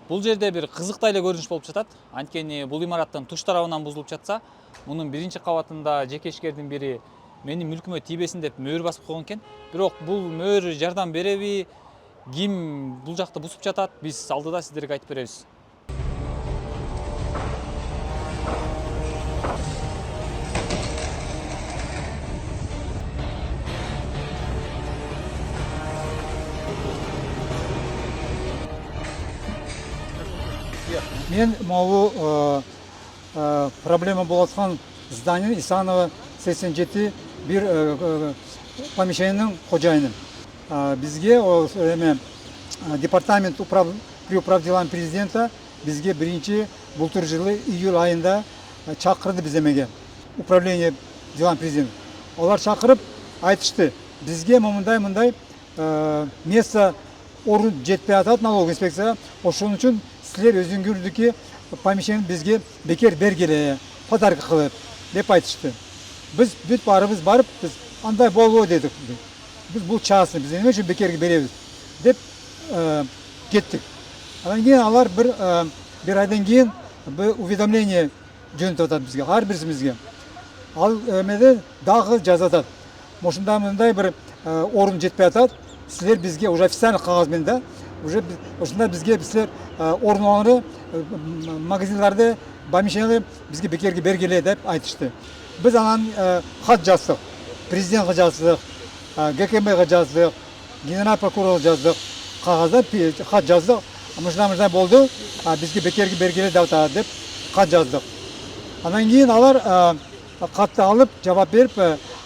Бул жерде бир кызыктай эле көрүнүш болуп жатат. Анткени бул имараттын туш тарабынан бузулуп жатса, мунун биринчи кабатында жекешкердин бири менин мүлкүмө тийбесин деп мөөр басып койгон экен. Бирок бул мөөр жардам береби, ким бул жакты бузуп жатат, биз алдыда сиздерге айтып беребиз. Мен могу проблема болуп аткан здание Исанова 87 бир помещениянын кожайыны. Бизге департамент при управ президента бизге биринчи былтыр жылы июль айында чакырды биз эмеге. Управление делам президента. Алар чакырып айтышты. Бизге мындай место орун жетпей атат налог инспекцияга. Ошон үчүн силер өзүңүздүкү помещение бизге бекер бергиле, подарка кылып деп айтышты. Биз бүт барыбыз барып, биз андай болбойт дедик. Биз бул часын, биз эмне үчүн бекерге беребиз деп кеттик. Анан кийин алар бир айдан кийин уведомление жөнөтүп атат бизге, ар бирибизге. Ал эмеде дагы жазып атат. Мындай бир орун жетпей атат. Силер бизге уже официальный кагаз менен да, уже ушундай бизге силер орун алганы магазиндарды, помещенияларды бизге бекерге бергиле деп айтышты. Биз анан хат жаздык. Президентке жаздык, ГКМга жаздык, генерал прокурорго жаздык. Кагазда хат жаздык. Мындай болду, бизге бекерге бергиле деп хат жаздык. Анан кийин алар катты алып, жабап берип,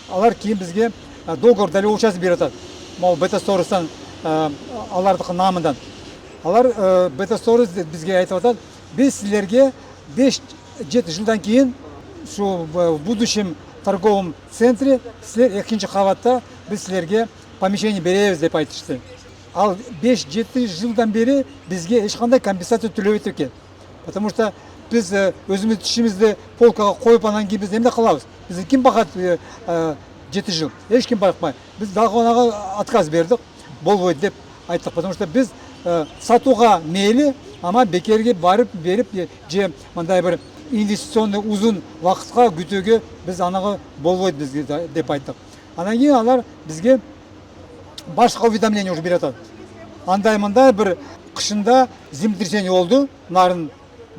алар кийин бизге договор дале участок берип атат. Могу Бета-Сторостан алардыкы намынан. Алар Бета-Сторос бизге айтып атат, биз силерге 5-7 жылдан кийин ушу в будущем торговом центре силер экинчи кабатта биз силерге помещение беребиз деп айтышты. Ал 5-7 жылдан бери бизге эч кандай компенсация төлөбөйт экен. Потому что биз өзүбүздүн ишибизди полкага коюп анан кийин биз эмне кылабыз? Бизди ким багат 7 жыл? Эч ким бакпайт. Биз дагы анага отказ бердик. Болбойт деп айттык. Потому что биз сатууга мейли, ама бекерге барып берип же мындай бир инвестиционный узун вакытка күтүүгө биз анага болбойт бизге деп айттык. Анан кийин алар бизге башка уведомление уже берип атат. Мындай бир кышында землетрясение болду, нарын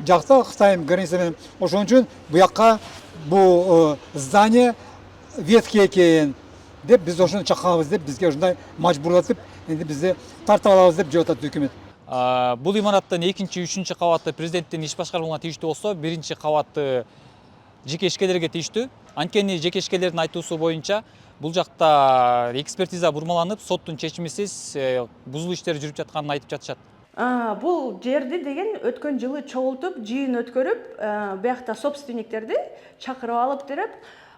жакта Кытай граница менен. Ошон үчүн буякка бул здание ветхий экен деп биз ошону чакабыз деп бизге ушундай мажбурлатып, энди бизди тартып алабыз деп жооп атат өкмөт. Бул имараттын 2-3 кабаты президенттин иш башкармалыгына тийиштүү болсо, 1 кабаты жеке ишкерлерге тийиштүү. Анткени жеке ишкерлердин айтуусу боюнча бул жакта экспертиза бурмаланып, соттун чечимисиз бузулуу иштери жүрүп жатканын айтып жатышат. Бул жерди деген өткөн жылы чогултуп, жыйын өткөрүп, биякта собственниктерди чакырып алып берип,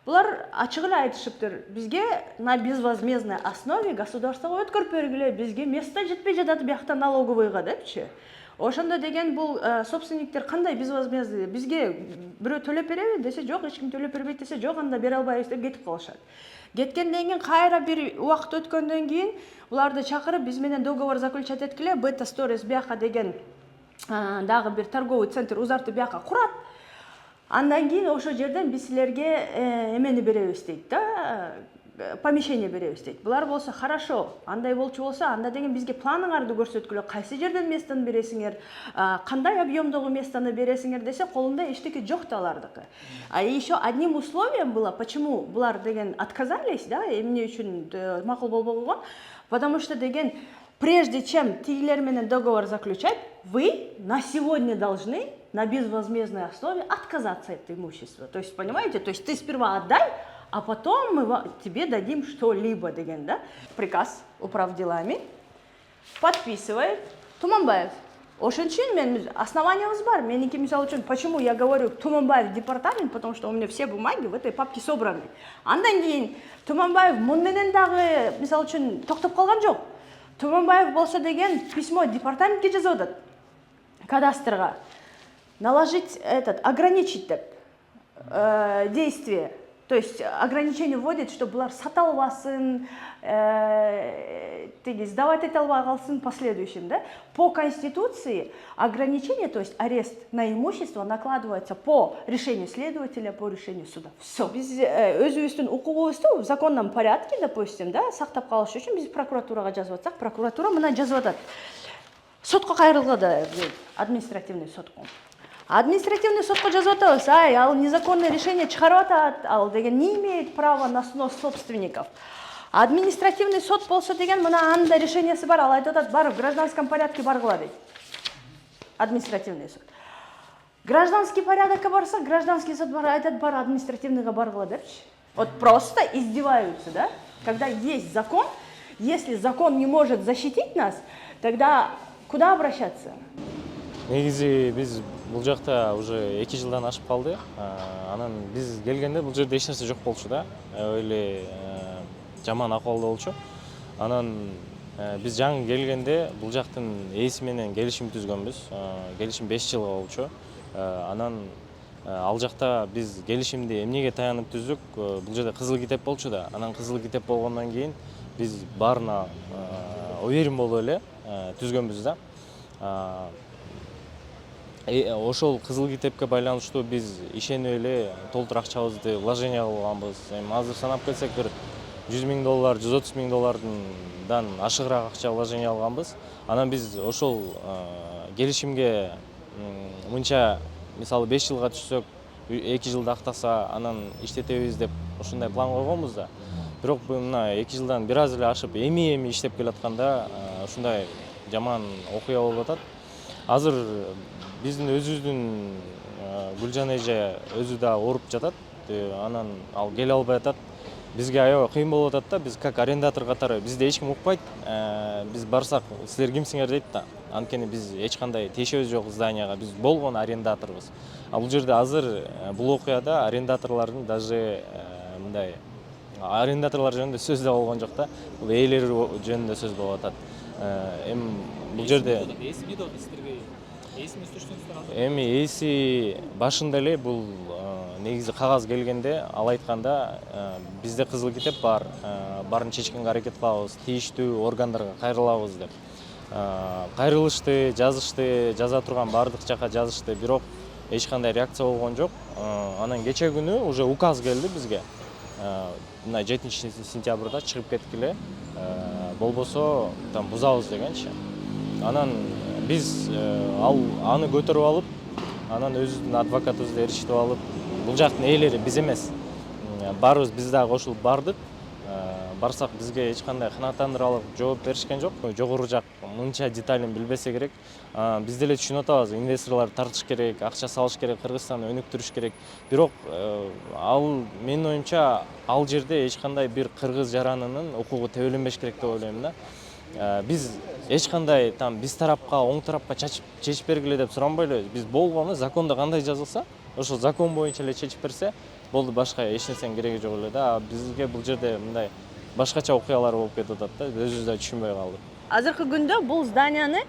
булар ачык эле айтышыптыр. Бизге на безвозмездной основе государствого өткөрүп бергиле, бизге место жетпей жатат биякта налоговыйга депчи. Ошондо деген бул собственниктер кандай безвозмездный, бизге бирөө төлөп береби десе жок, эч ким төлөп бербейт десе жок, анда бере албайбыз деп кетип калышат. Кеткенден кийин кайра бир убакыт өткөндөн кийин буларды чакырып биз менен договор заключать эткиле, Бета-Сторос бияка деген дагы бир торговый центр узартып бияка курат. Андан кийин ошол жерден биз силерге эмени беребиз дейт да, помещение беребиз дейт. Булар болсо хорошо, андай болчу болсо, анда деген бизге планыңарды көрсөткүлө, кайсы жерден местаны бересиңер, кандай объемдогу местаны бересиңер десе, колунда эчтеке жок да алардыкы. А еще одним условием было, почему булар деген отказались, да, эмне үчүн макул болбой койгон? Потому что деген прежде чем тигилер менен договор заключать, вы на сегодня должны на безвозмездной основе отказаться от имущества. То есть, понимаете, то есть ты сперва отдай, а потом мы тебе дадим что-либо деген, да? Приказ управделами подписывает Туманбаев. Ошон үчүн мен основаниябыз бар. Меники мисалы үчүн, почему я говорю Туманбаев департамент, потому что у меня все бумаги в этой папке собраны. Андан кийин Туманбаев мун менен дагы мисалы үчүн токтоп калган жок. Туманбаев болсо деген письмо департаментке жазып атат. Кадастрга наложить ограничить деп действие То есть ограничение вводит, что бұлар сата албасын, сдавать ете албай қалсын в последующем. Да? По Конституции ограничение, то есть арест на имущество накладывается по решению следователя, по решению суда. Все. Біз өзіміздің құқығымызды в законном порядке, допустим, да, сақтап қалыш үшін біз прокуратураға жазып атсақ, прокуратура мына жазып атады. Сотқа қайрылғада административный сотқа. Административный сотқа жазып атабыз, ал незаконное решение шығарып атат, ал деген не имеет права на снос собственников. Административный суд болса деген мына анда решениесі бар, ал айтып атат, бар в гражданском порядке барғыла дейді. Административный суд. Гражданский порядокқа барса, гражданский суд бар, айтат, бар административныйға барғыла берші. Вот просто издеваются, да? Когда есть закон, если закон не может защитить нас, тогда куда обращаться? Негизи биз бул жакта уже 2 жылдан ашып калды. Анан биз келгенде бул жерде эч нерсе жок болчу да. Эле жаман акыбалда болчу. Анан биз жаңы келгенде бул жактын ээси менен келишим түзгөнбүз. Келишим 5 жылга болчу. Анан ал жакта биз келишимди эмнеге таянып түздүк? Бул жерде кызыл китеп болчу да. Анан кызыл китеп болгондон кийин биз баарына уверен болуп эле түзгөнбүз да. Ошол кызыл китепке байланыштуу биз ишенип эле толтур акчабызды вложение кылганбыз. Азыр санап келсек бир $100 000, $130 000дан ашыгыраак акча вложение алганбыз. Анан биз ошол келишимге мынча мисалы 5 жылга түшсөк, 2 жылда актаса анан иштетебиз деп ошондой план койгонбуз да. Бирок мына 2 жылдан бир аз эле ашып, эми иштеп келатканда ушундай жаман окуя болуп атат. Азыр биздин өзүбүздүн Гүлжан эже өзү да ооруп жатат. Анан ал келе албай атат. Бизге аябай кыйын болуп атат да. Биз как арендатор катары бизди эч ким укпайт. Биз барсак, силер кимсиңер дейт да. Анткени биз эч кандай тиешебиз жок зданияга. Биз болгон арендаторбуз. А бул жерде азыр бул окуяда арендаторлордун даже мындай арендаторлор жөнүндө сөз да болгон жок да. Бул ээлер жөнүндө сөз болуп атат. Эми бул жерде эми ээси башында эле бул негизи кагаз келгенде ал айтканда бизде кызыл китеп бар, баарын чечкенге аракет кылабыз, тийиштүү органдарга кайрылабыз деп. Кайрылышты, жазышты, жаза турган баардык жака жазышты, бирок эч кандай реакция болгон жок. Анан кече күнү уже указ келди бизге. Мына 7 сентябрда чыгып кеткиле, болбосо там бузабыз дегенчи. Анан биз аны көтөрүп алып, анан өзүбүздүн адвокатыбызды ээрчитип алып, бул жактын ээлери биз эмес. Баарыбыз биз дагы кошулуп бардык. Барсак бизге эч кандай канааттандырарлык жооп беришкен жок. Жогору жак мынча деталин билбесе керек. Биз деле түшүнүп атабыз, инвесторлорду тартыш керек, акча салыш керек, Кыргызстанды өнүктүрүш керек. Бирок ал менин оюмча ал жерде эч кандай бир кыргыз жаранынын укугу тебеленбеш керек деп ойлойм да. Биз эч кандай там биз тарапка, оң тарапка чечип бергиле деп суранбайлы. Биз болгону закондо кандай жазылса, ошол закон боюнча эле чечип берсе, болду, башка эч нерсенин кереги жок эле да. Бизге бул жерде мындай башкача окуялар болуп кетип атат да, өзүбүз да түшүнбөй калдык. Азыркы күндө бул зданияны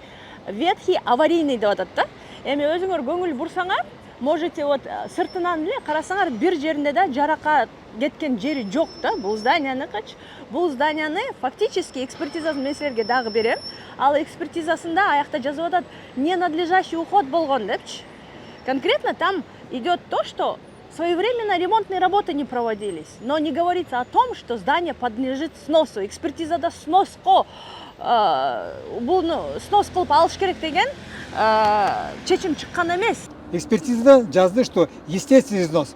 ветхий аварийный деп атат да. Эми өзүңөр көңүл бурсаңар, можете вот сыртынан эле карасаңар бир жеринде да жаракат кеткен жери жок да. Бул зданияны бул зданияны фактически экспертизасын мен силерге дагы берем. Ал экспертизасында аякта жазып атат, ненадлежащий уход болгон депчи. Конкретно там идет то, что своевременно ремонтные работы не проводились, но не говорится о том, что здание подлежит сносу. Экспертизада сноско снос кылып алыш керек деген чечим чыккан эмес. Экспертизада жазды, что естественный износ,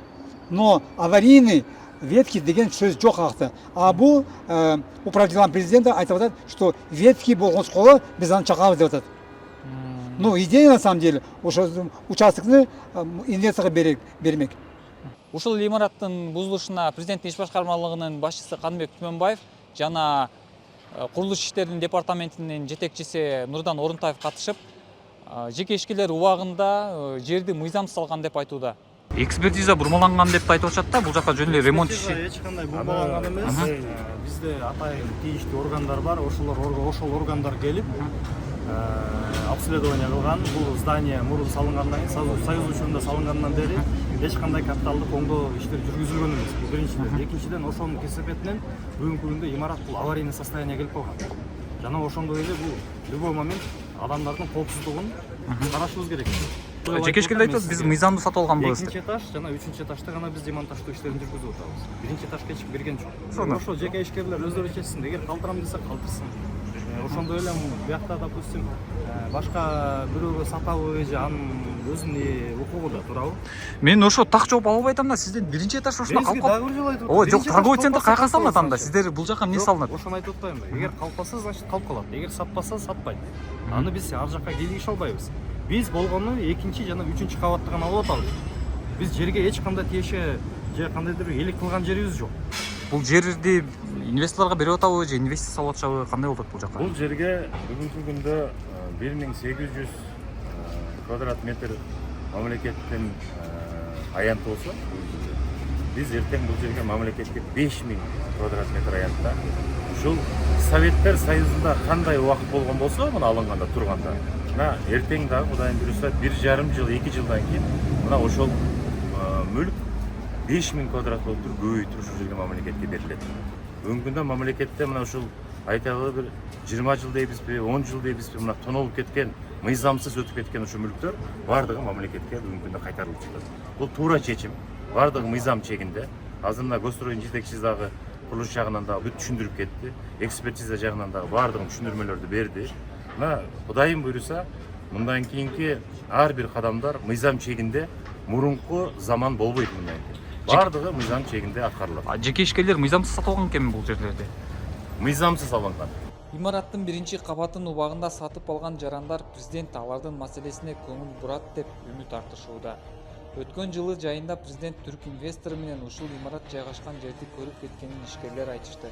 но аварийный ветхий деген сөз жок акта. А бул управитель президента айтып атат, что ветхий болгон школа биз аны чакабыз деп атат. Ну, идея на самом деле, ошо участканы инвесторго бермек. Ушул имараттын бузулушуна президенттин иш башкармалыгынын башчысы Каныбек Түмөнбаев жана курулуш иштеринин департаментинин жетекчиси Нурдан Орунтаев катышып, жеке ишкерлер убагында жерди мыйзамсыз алган деп айтууда. Экспертиза бурмаланган деп айтып атышат да, бул жака жөн эле ремонт иши. Эч кандай бурмаланган эмес. Бизде атайын тийиштүү органдар бар, ошол органдар келип обследование кылган. Бул здание мурун салынгандан кийин, Союз учурунда салынгандан бери эч кандай капиталдык оңдоо иштери жүргүзүлгөн эмес. Бул биринчиден. Экинчиден, ошонун кесепетинен бүгүнкү күндө имарат бул аварийный состояние келип калган. Жана ошондой эле бул любой момент адамдардын коопсуздугун карашыбыз керек. Жекешкенде айтабыз, биз мыйзамдуу сатып алганбыз деп. Экинчи этаж жана үчүнчү этажда гана биз демонтаждоо иштерин жүргүзүп атабыз. Биринчи этажга эч ким берген жок. Ошо жеке ишкерлер өздөрү чечсин. Эгер калтырам десе калтырсын. Ошондой эле буякта, допустим, башка бирөөгө сатабы же анын өзүнүн укугу да туурабы? Мен ошо так жооп ала албай атам да, сизден биринчи этаж ушуна Дагы бир жолу айтып Ооба, жок, торговый центр кайка салынат анда? Сиздер бул жака эмне салынат? Ошону айтып атпаймынбы? Эгер калпаса, значит калып калат. Эгер сатпаса, сатпайт. Аны биз ар жакка кийлигише албайбыз. Биз болгону экинчи жана үчүнчү кабатты гана алып атабыз. Биз жерге эч кандай тиеше же кандайдыр элек кылган жерибиз жок. Бул жерди инвесторлорго берип атабы же инвестиция салып атышабы, кандай болот бул жака? Бул жерге бүгүнкү күндө 1800 квадрат метр мамлекеттен аянт болсо, биз эртең бул жерге мамлекетке 5000 квадрат метр аянтта. Ушул Советтер Союзунда кандай убакыт болгон болсо, мына алынганда турганда, мына эртең дагы Кудайым буйруса 1,5 жыл, 2 жылдан кийин мына ошол мүлк 5000 квадрат болуп туруп көбөйтүп ушул жерге мамлекетке берилет. Бүгүнкү күндө мамлекетте мына ушул айталы бир 20 жыл дейбизби, 10 жыл дейбизби, мына тонолуп кеткен, мыйзамсыз өтүп кеткен ушул мүлктөр бардыгы мамлекетке бүгүнкү күндө кайтарылып жатат. Бул туура чечим. Бардыгы мыйзам чегинде. Азыр мына Госстройдун жетекчиси дагы курулуш жагынан дагы бүт түшүндүрүп кетти. Экспертиза жагынан дагы бардыгын түшүндүрмөлөрдү берди. Мына Кудайым буйруса, мындан кийинки ар бир кадамдар мыйзам чегинде, мурунку заман болбойт мындан кийин. Бардыгы мыйзам чегинде аткарылат. Жеке ишкерлер мыйзамсыз сатып алган экенби бул жерлерди? Мыйзамсыз алынган. Имараттын биринчи кабатын убагында сатып алган жарандар президент алардын маселесине көңүл бурат деп үмүт артышууда. Өткөн жылы жайында президент түрк инвестору менен ушул имарат жайгашкан жерди көрүп кеткенин ишкерлер айтышты.